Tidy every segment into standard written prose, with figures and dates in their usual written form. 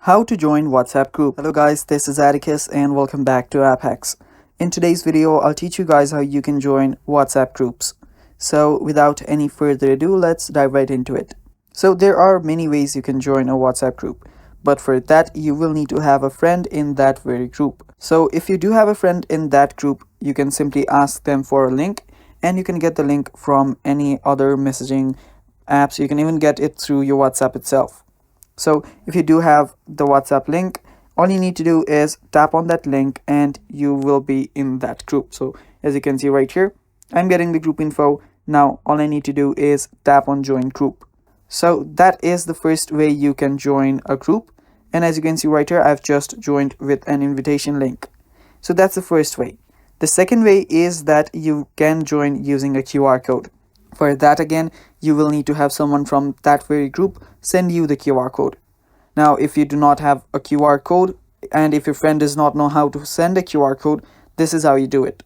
How to join WhatsApp group. Hello guys, this is Atticus and welcome back to App Hacks. In today's video, I'll teach you guys how you can join WhatsApp groups. So without any further ado, let's dive right into it. So there are many ways you can join a WhatsApp group, but for that you will need to have a friend in that very group. So if you do have a friend in that group, you can simply ask them for a link and you can get the link from any other messaging apps. You can even get it through your WhatsApp itself. So if you do have the WhatsApp link, all you need to do is tap on that link and you will be in that group. So as you can see right here, I'm getting the group info. Now all I need to do is tap on join group. So that is the first way you can join a group. And as you can see right here, I've just joined with an invitation link. So that's the first way. The second way is that you can join using a QR code. For that again, you will need to have someone from that very group send you the QR code. Now, if you do not have a QR code and if your friend does not know how to send a QR code, this is how you do it.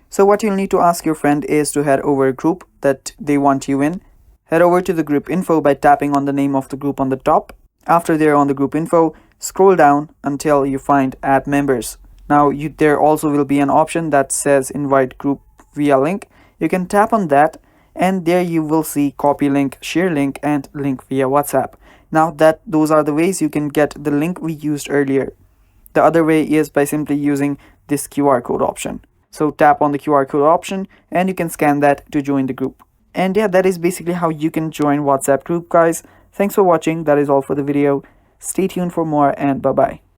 So what you'll need to ask your friend is to head over a group that they want you in. Head over to the group info by tapping on the name of the group on the top. After they're on the group info, scroll down until you find add members. Now there also will be an option that says invite group via link. You can tap on that and there you will see copy link, share link and link via WhatsApp. Now those are the ways you can get the link we used earlier. The other way is by simply using this QR code option. So tap on the QR code option and you can scan that to join the group. And yeah, that is basically how you can join WhatsApp group, guys. Thanks for watching. That is all for the video. Stay tuned for more and bye bye.